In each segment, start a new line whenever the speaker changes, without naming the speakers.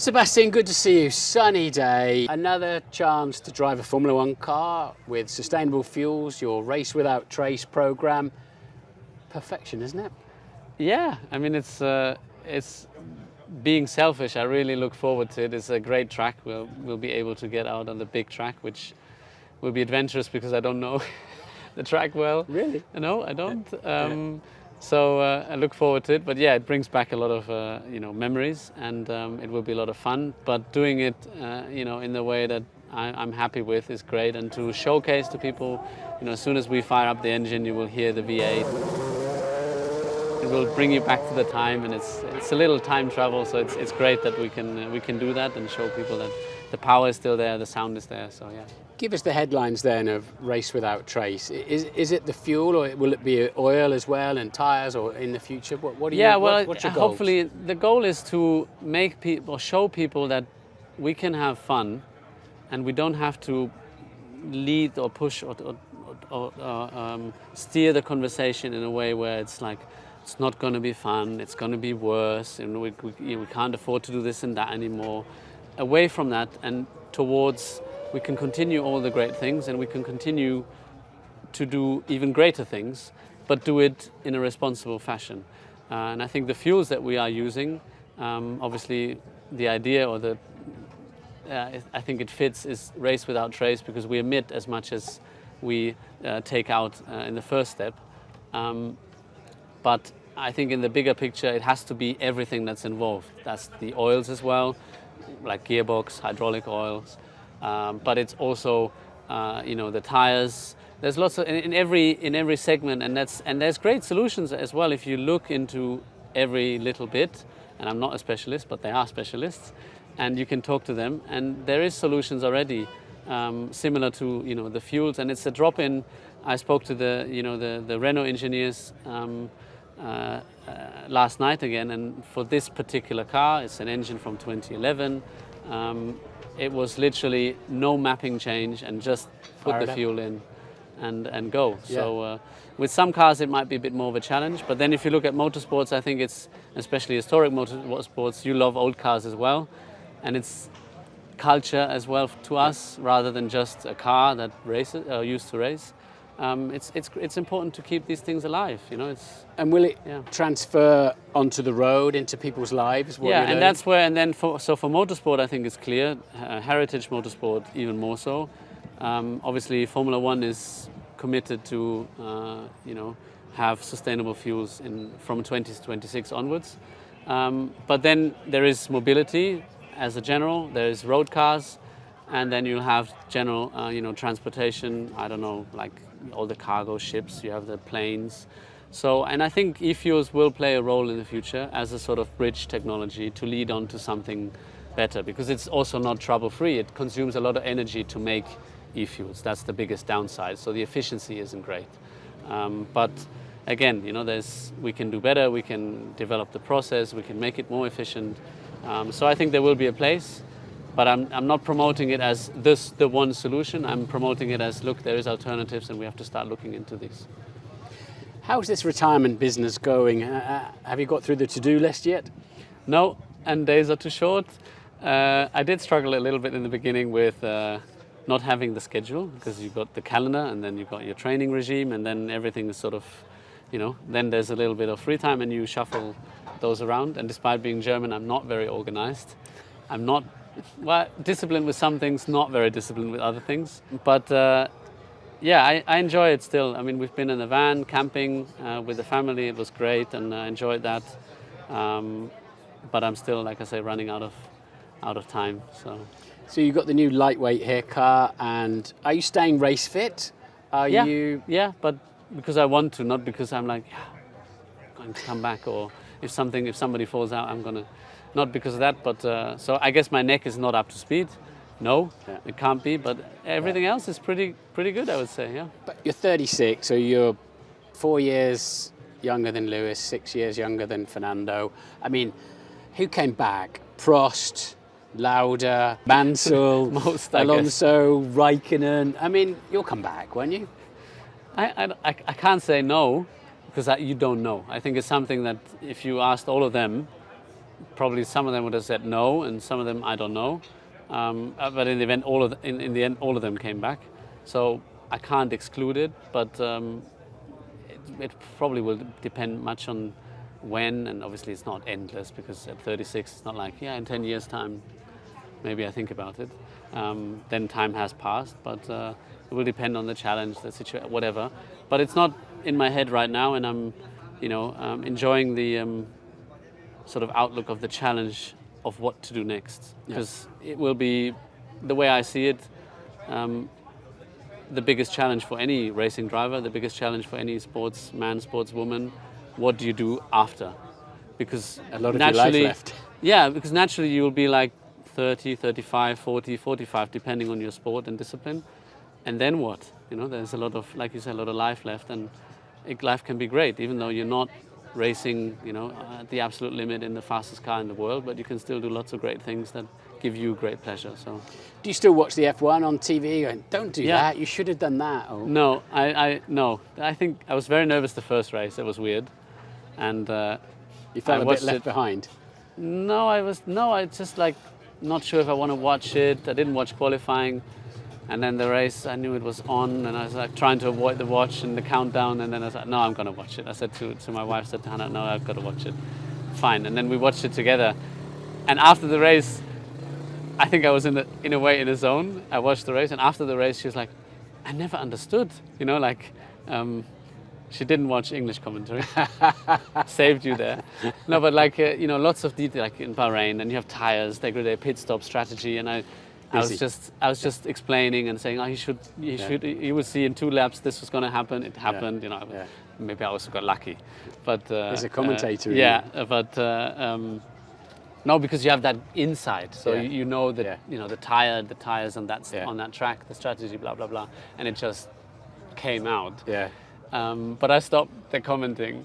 Sebastian, good to see you. Sunny day. Another chance to drive a Formula One car with sustainable fuels, your Race Without Trace program. Perfection, isn't it?
Yeah, I mean, it's being selfish. I really look forward to it. It's a great track. We'll be able to get out on the big track, which will be adventurous because I don't know the track well.
Really?
No, I don't. So I look forward to it. But yeah, it brings back a lot of memories, and it will be a lot of fun. But doing it, in the way that I'm happy with is great, and to showcase to people, as soon as we fire up the engine, you will hear the V8. It will bring you back to the time, and it's a little time travel. So it's great that we can do that and show people that the power is still there, the sound is there. So yeah.
Give us the headlines then of Race Without Trace. Is it the fuel, or will it be oil as well, and tyres, or in the future? What's your goals?
Hopefully the goal is to make people, show people that we can have fun, and we don't have to lead or push or steer the conversation in a way where it's like, it's not going to be fun, it's going to be worse, and we can't afford to do this and that anymore. Away from that and towards, we can continue all the great things, and we can continue to do even greater things, but do it in a responsible fashion. And I think the fuels that we are using, obviously the idea or I think it fits, is Race Without Trace, because we emit as much as we take out in the first step. But I think in the bigger picture, it has to be everything that's involved. That's the oils as well, like gearbox, hydraulic oils. But it's also, the tires. There's lots of in every segment, and there's great solutions as well if you look into every little bit. And I'm not a specialist, but they are specialists, and you can talk to them. And there is solutions already similar to the fuels, and it's a drop in. I spoke to the Renault engineers last night again, and for this particular car, it's an engine from 2011. It was literally no mapping change, and just put the fuel in and go. Yeah. So with some cars it might be a bit more of a challenge, but then if you look at motorsports, I think it's, especially historic motorsports, you love old cars as well, and it's culture as well to us, rather than just a car that races used to race. It's important to keep these things alive,
And will it transfer onto the road, into people's lives?
And that's where, and then for motorsport, I think it's clear. Heritage motorsport, even more so. Obviously, Formula One is committed to, have sustainable fuels from 2026 onwards. But then there is mobility as a general. There is road cars, and then you'll have general, transportation. I don't know, like all the cargo ships, you have the planes. So, and I think e-fuels will play a role in the future as a sort of bridge technology to lead on to something better, because it's also not trouble-free. It consumes a lot of energy to make e-fuels. That's the biggest downside. So the efficiency isn't great. But again, we can do better. We can develop the process. We can make it more efficient. So I think there will be a place. But I'm not promoting it as the one solution. I'm promoting it as, look, there is alternatives, and we have to start looking into these.
How's this retirement business going? Have you got through the to-do list yet?
No, and days are too short. I did struggle a little bit in the beginning with not having the schedule, because you've got the calendar, and then you've got your training regime, and then everything is sort of, then there's a little bit of free time, and you shuffle those around. And despite being German, I'm not very organized. I'm not disciplined with some things, not very disciplined with other things. But I enjoy it still. I mean, we've been in a van camping with the family. It was great, and I enjoyed that. But I'm still, like I say, running out of time.
So you've got the new lightweight here car, and are you staying race fit?
Yeah, but because I want to, not because I'm like, I'm going to come back, or if somebody falls out, I'm gonna. Not because of that, but so I guess my neck is not up to speed. No, it can't be, but everything else is pretty good, I would say, yeah.
But you're 36, so you're 4 years younger than Lewis, 6 years younger than Fernando. I mean, who came back? Prost, Lauda, Mansell, Alonso, Raikkonen. I mean, you'll come back, won't you?
I can't say no, because you don't know. I think it's something that if you asked all of them, probably some of them would have said no, and some of them I don't know. But in the event, in the end, all of them came back. So I can't exclude it, but it probably will depend much on when, and obviously it's not endless, because at 36 it's not like, yeah, in 10 years time maybe I think about it. Then time has passed, but it will depend on the challenge, the situation, whatever. But it's not in my head right now, and I'm enjoying the sort of outlook of the challenge of what to do next, because it will be, the way I see it, the biggest challenge for any racing driver, the biggest challenge for any sportsman, sportswoman. What do you do after? Because
a lot of your life left.
Yeah, because naturally you will be like 30, 35, 40, 45, depending on your sport and discipline. And then what? There's a lot of, like you said, a lot of life left, and life can be great, even though you're not racing, at the absolute limit in the fastest car in the world, but you can still do lots of great things that give you great pleasure. So,
do you still watch the F1 on TV? And don't do that. You should have done that. Or...
No, no. I think I was very nervous the first race. It was weird, and
you felt a bit left behind.
No, I just like not sure if I want to watch it. I didn't watch qualifying, and then the race, I knew it was on, and I was like trying to avoid the watch and the countdown, and then I was like, no, I'm going to watch it. I said to my wife, said to Hannah, no, I've got to watch it. Fine, and then we watched it together, and after the race, I think I was in a way in a zone. I watched the race, and after the race, she was like, I never understood, she didn't watch English commentary. Saved you there. No, but lots of detail, like in Bahrain, and you have tires, they do their pit stop strategy, and I was just explaining and saying, you would see in 2 laps this was going to happen. It happened, Maybe I also got lucky, but
as a commentator,
no, because you have that insight, so you know that the tires on that track, the strategy, blah blah blah, and it just came out.
Yeah.
But I stopped the commenting,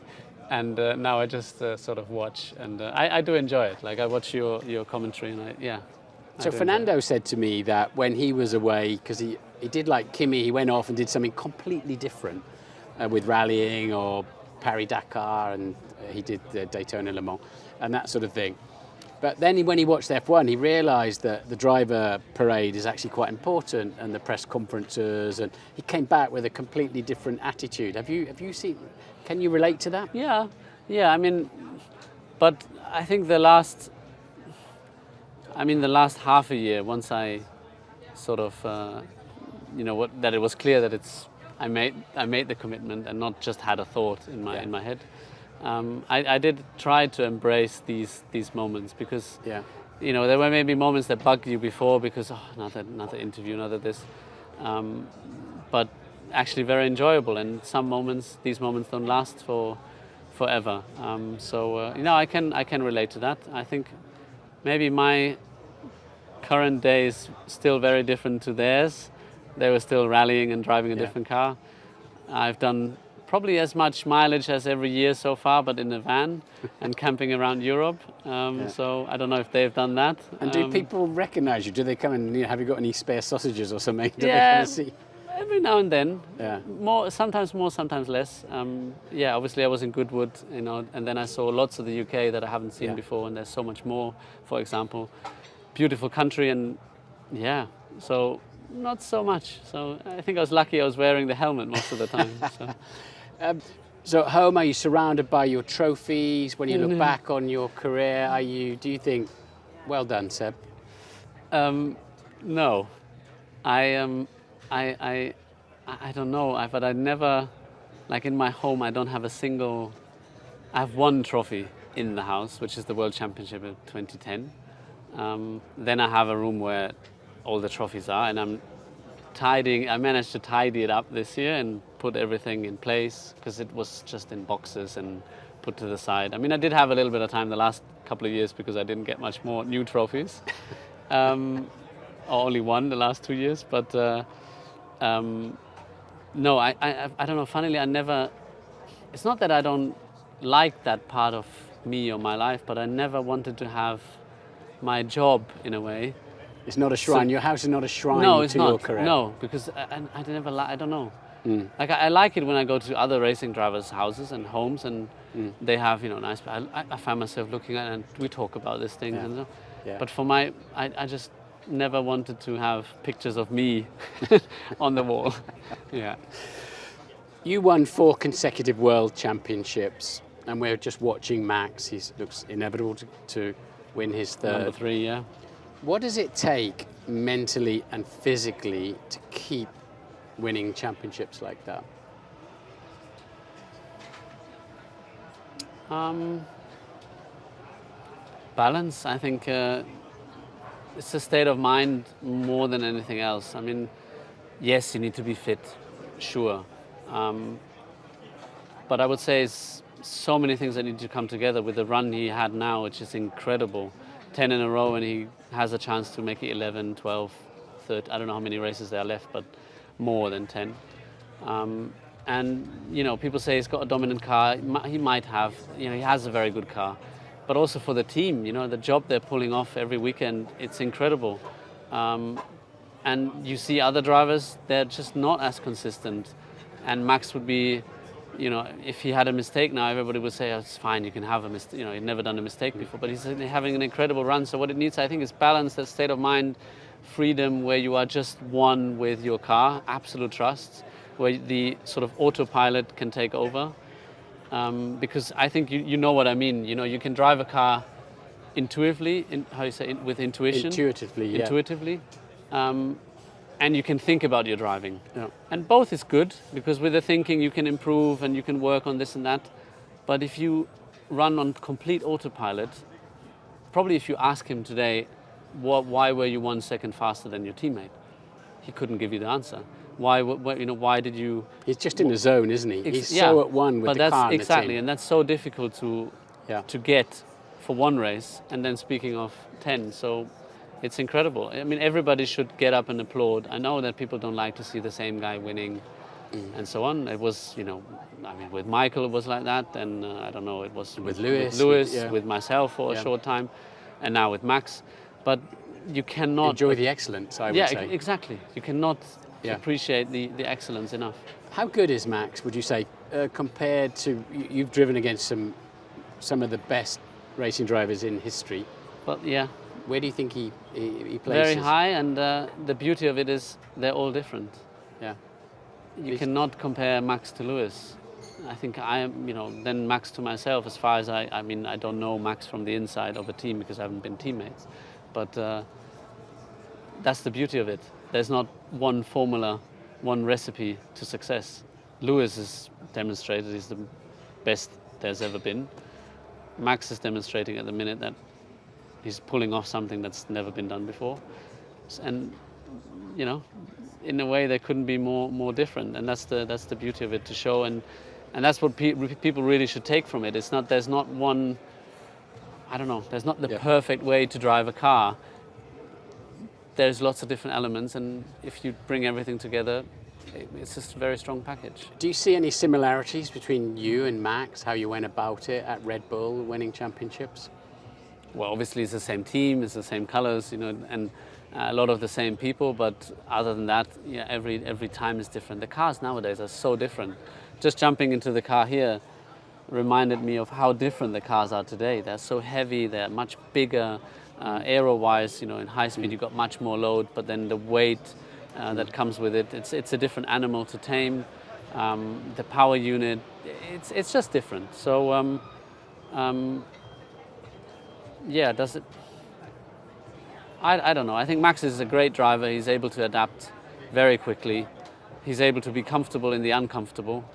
and now I just sort of watch, and I do enjoy it. Like I watch your commentary, and
So Fernando said to me that when he was away, because he did like Kimi, he went off and did something completely different with rallying or Paris-Dakar, and he did Daytona Le Mans and that sort of thing. But then when he watched F1, he realised that the driver parade is actually quite important, and the press conferences, and he came back with a completely different attitude. Have you seen? Can you relate to that?
Yeah. I mean, but I think the last half a year, once I sort of, that it was clear that I made the commitment and not just had a thought in my head. I did try to embrace these moments, because there were maybe moments that bugged you before, because another interview, another this, but actually very enjoyable. And these moments don't last forever. I can relate to that. I think maybe my current day is still very different to theirs. They were still rallying and driving a different car. I've done probably as much mileage as every year so far, but in a van and camping around Europe. So I don't know if they've done that.
And do people recognise you? Do they come and have you got any spare sausages or something? Do they come and see?
Every now and then.
Yeah.
Sometimes more, sometimes less. Obviously I was in Goodwood, and then I saw lots of the UK that I haven't seen before, and there's so much more. For example, beautiful country, and so not so much. So I think I was lucky I was wearing the helmet most of the time. So.
So at home, are you surrounded by your trophies? When you look back on your career, do you think, well done, Seb?
No, I don't know. But I never, like in my home, I don't have I have one trophy in the house, which is the World Championship of 2010. Then I have a room where all the trophies are, and I managed to tidy it up this year and put everything in place, because it was just in boxes and put to the side. I mean, I did have a little bit of time the last couple of years, because I didn't get much more new trophies. Or only one the last 2 years. But no, I don't know. Funnily, it's not that I don't like that part of me or my life, but I never wanted to have my job, in a way.
It's not a shrine. Your house is not a shrine to your career.
No, because I don't know. Like I like it when I go to other racing drivers' houses and homes, and they have nice. I find myself looking at it and we talk about these things, and so.
Yeah.
But for I just never wanted to have pictures of me on the wall. Yeah.
You won 4 consecutive world championships, and we're just watching Max. He looks inevitable to win his third.
Number 3, yeah.
What does it take mentally and physically to keep winning championships like that?
Balance, I think. It's a state of mind more than anything else. I mean, yes, you need to be fit, sure. But I would say it's so many things that need to come together with the run he had now, which is incredible. 10 in a row, and he has a chance to make it 11, 12, 13. I don't know how many races there are left, but more than 10. And, people say he's got a dominant car. He might have. He has a very good car. But also for the team, the job they're pulling off every weekend, it's incredible. And you see other drivers, they're just not as consistent. And Max would be, if he had a mistake now, everybody would say, oh, it's fine, you can have a mistake. He'd never done a mistake before. But he's having an incredible run. So what it needs, I think, is balance, that state of mind, freedom, where you are just one with your car, absolute trust, where the sort of autopilot can take over. Because I think you know what I mean. You can drive a car intuitively, with intuition.
Intuitively, yeah.
Intuitively. And you can think about your driving.
Yeah.
And both is good, because with the thinking you can improve and you can work on this and that. But if you run on complete autopilot, probably if you ask him today, why were you 1 second faster than your teammate? He couldn't give you the answer. Why did you?
He's just in the zone, isn't he? He's so at one with the car and the
exactly,
team.
and that's so difficult to get for one race. And then speaking of 10, so it's incredible. I mean, everybody should get up and applaud. I know that people don't like to see the same guy winning, and so on. It was, with Michael it was like that, and I don't know, it was
with Lewis,
with myself for a short time, and now with Max. But you cannot
enjoy the excellence, I would say.
Yeah, exactly. You cannot appreciate the excellence enough.
How good is Max, would you say, compared to, you've driven against some of the best racing drivers in history?
But yeah.
Where do you think he places?
Very high, and the beauty of it is they're all different.
Yeah.
You cannot compare Max to Lewis. I think I am, then Max to myself, as far as I don't know Max from the inside of a team because I haven't been teammates. But that's the beauty of it. There's not one formula, one recipe to success. Lewis has demonstrated he's the best there's ever been. Max is demonstrating at the minute that he's pulling off something that's never been done before. And, in a way they couldn't be more different. And that's the beauty of it, to show. And that's what people really should take from it. There's not one, there's not the perfect way to drive a car. There's lots of different elements, and if you bring everything together, it's just a very strong package.
Do you see any similarities between you and Max, how you went about it at Red Bull, winning championships?
Well, obviously it's the same team, it's the same colors, and a lot of the same people, but other than that, every time is different. The cars nowadays are so different. Just jumping into the car here reminded me of how different the cars are today. They're so heavy, they're much bigger. Aero-wise, in high speed you've got much more load, but then the weight that comes with it, it's a different animal to tame. The power unit, it's just different. So, does it? I don't know. I think Max is a great driver. He's able to adapt very quickly. He's able to be comfortable in the uncomfortable.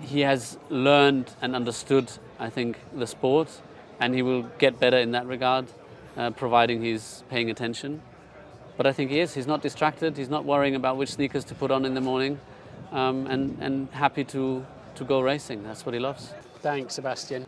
He has learned and understood, I think, the sport, and he will get better in that regard, providing he's paying attention. But I think he is. He's not distracted. He's not worrying about which sneakers to put on in the morning, and happy to go racing. That's what he loves.
Thanks, Sebastian.